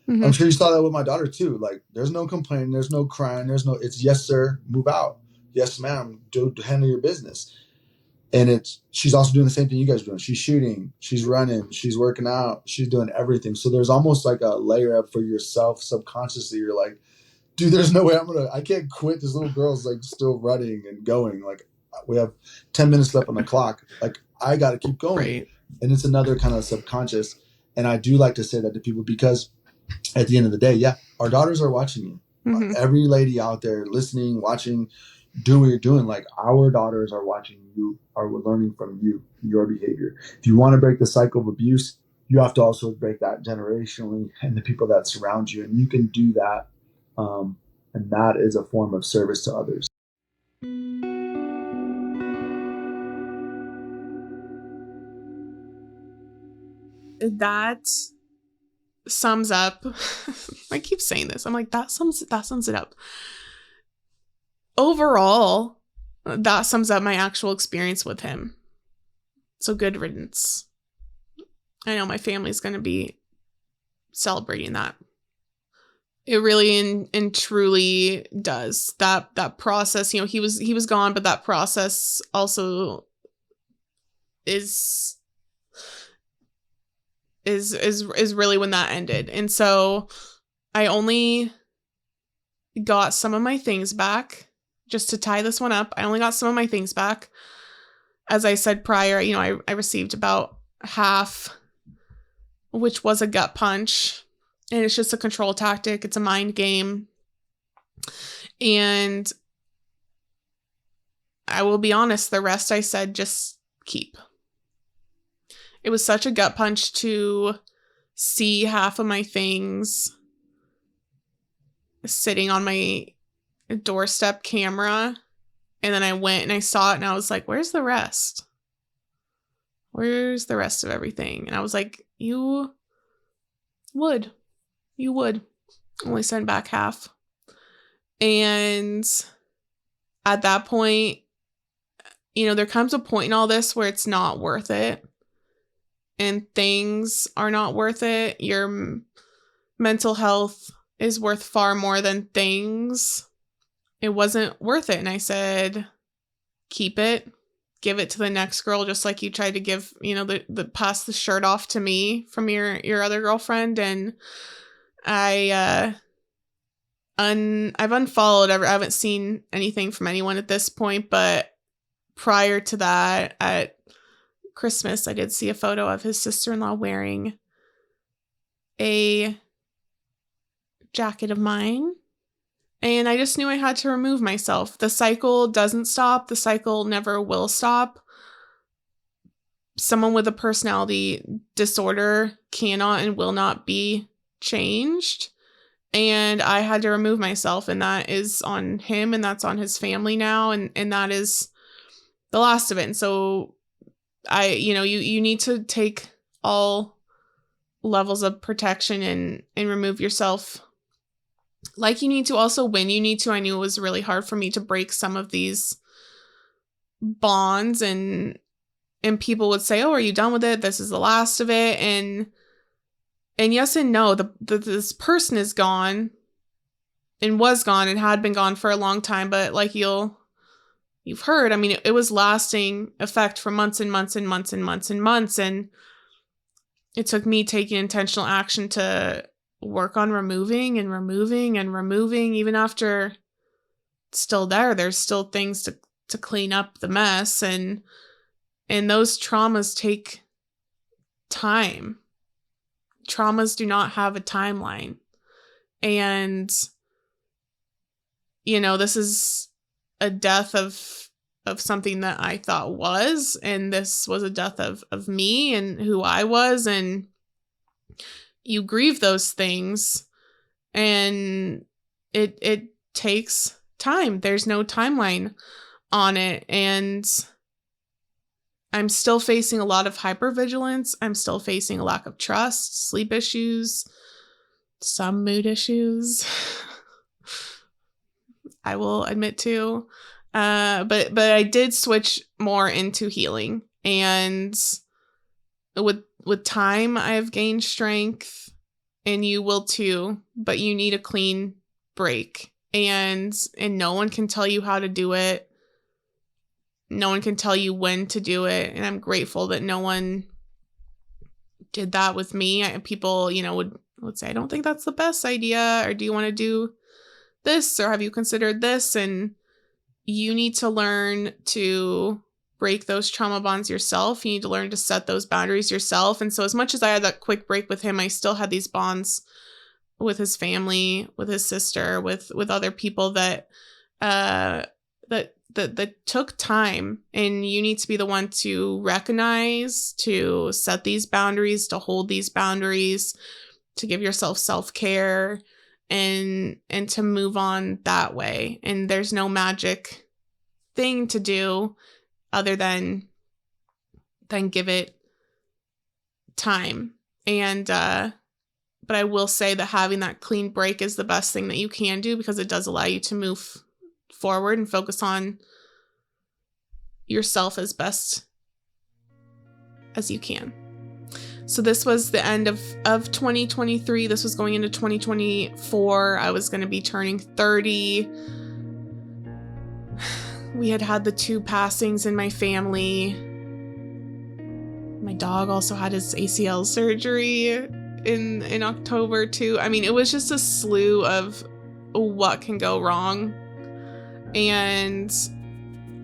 I'm
Hmm.
sure you saw that with my daughter too. Like, there's no complaining, there's no crying, it's yes sir, move out, yes ma'am, do handle your business. And she's also doing the same thing you guys are doing. She's shooting, she's running, she's working out, she's doing everything. So there's almost like a layer up for yourself subconsciously. You're like, dude, there's no way I can't quit. This little girl's like still running and going. Like, we have 10 minutes left on the clock. Like, I got to keep going.
Right.
And it's another kind of subconscious. And I do like to say that to people, because at the end of the day, yeah, our daughters are watching you.
Hmm.
Every lady out there listening, watching, do what you're doing. Like, our daughters are watching you, are learning from you, your behavior. If you want to break the cycle of abuse, you have to also break that generationally and the people that surround you. And you can do that. And that is a form of service to others.
That sums up. I keep saying this. I'm like, that sums it up. Overall, that sums up my actual experience with him. So good riddance. I know my family's going to be celebrating that. It really and truly does. That process, he was gone, but that process also is is really when that ended. And so I only got some of my things back. Just to tie this one up, I only got some of my things back. As I said prior, I received about half, which was a gut punch. And it's just a control tactic. It's a mind game. And I will be honest, the rest I said just keep. It was such a gut punch to see half of my things sitting on my doorstep camera. And then I went and I saw it and I was like, where's the rest? Where's the rest of everything? And I was like, you would only send back half. And at that point, there comes a point in all this where it's not worth it. And things are not worth it. Your mental health is worth far more than things. It wasn't worth it. And I said, keep it, give it to the next girl, just like you tried to give, the pass the shirt off to me from your other girlfriend. And I've unfollowed. I haven't seen anything from anyone at this point, but prior to that, at Christmas, I did see a photo of his sister-in-law wearing a jacket of mine. And I just knew I had to remove myself. The cycle doesn't stop. The cycle never will stop. Someone with a personality disorder cannot and will not be changed. And I had to remove myself, and that is on him, and that's on his family now, and that is the last of it. And so you need to take all levels of protection and remove yourself. Like, you need to also when you need to. I knew it was really hard for me to break some of these bonds, and people would say, oh, are you done with it? This is the last of it. And yes and no. This person is gone and was gone and had been gone for a long time. But like you've heard, I mean, it was lasting effect for months and months and months and months and months. And it took me taking intentional action to work on removing and removing and removing. Even after it's still there, there's still things to clean up the mess. And those traumas take time. Traumas do not have a timeline. And this is a death of something that I thought was, and this was a death of me and who I was, and you grieve those things, and it takes time. There's no timeline on it, and I'm still facing a lot of hypervigilance. I'm still facing a lack of trust, sleep issues, some mood issues. I will admit to. But I did switch more into healing, and with time I've gained strength, and you will too, but you need a clean break, and no one can tell you how to do it. No one can tell you when to do it, and I'm grateful that no one did that with me. People, would say, I don't think that's the best idea, or do you want to do this, or have you considered this? And you need to learn to break those trauma bonds yourself. You need to learn to set those boundaries yourself. And so as much as I had that quick break with him, I still had these bonds with his family, with his sister, with other people that took time. And you need to be the one to recognize, to set these boundaries, to hold these boundaries, to give yourself self-care, and to move on that way. And there's no magic thing to do other than give it time. And but I will say that having that clean break is the best thing that you can do, because it does allow you to move forward and focus on yourself as best as you can. So this was the end of 2023. This was going into 2024. I was going to be turning 30. We had the 2 passings in my family. My dog also had his ACL surgery in October too. I mean, it was just a slew of what can go wrong. And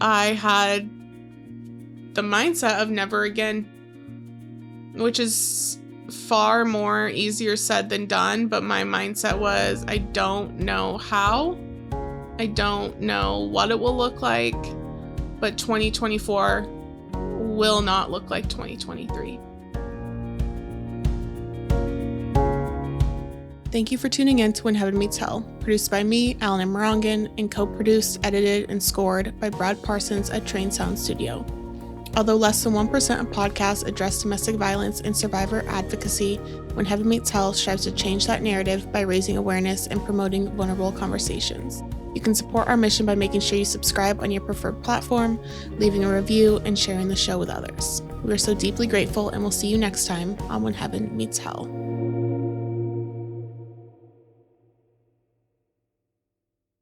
I had the mindset of never again, which is far more easier said than done. But my mindset was, I don't know how. I don't know what it will look like, but 2024 will not look like 2023. Thank you for tuning in to When Heaven Meets Hell, produced by me, Allyn and Morangan, and co-produced, edited, and scored by Brad Parsons at Train Sound Studio. Although less than 1% of podcasts address domestic violence and survivor advocacy, When Heaven Meets Hell strives to change that narrative by raising awareness and promoting vulnerable conversations. You can support our mission by making sure you subscribe on your preferred platform, leaving a review, and sharing the show with others. We are so deeply grateful, and we'll see you next time on When Heaven Meets Hell.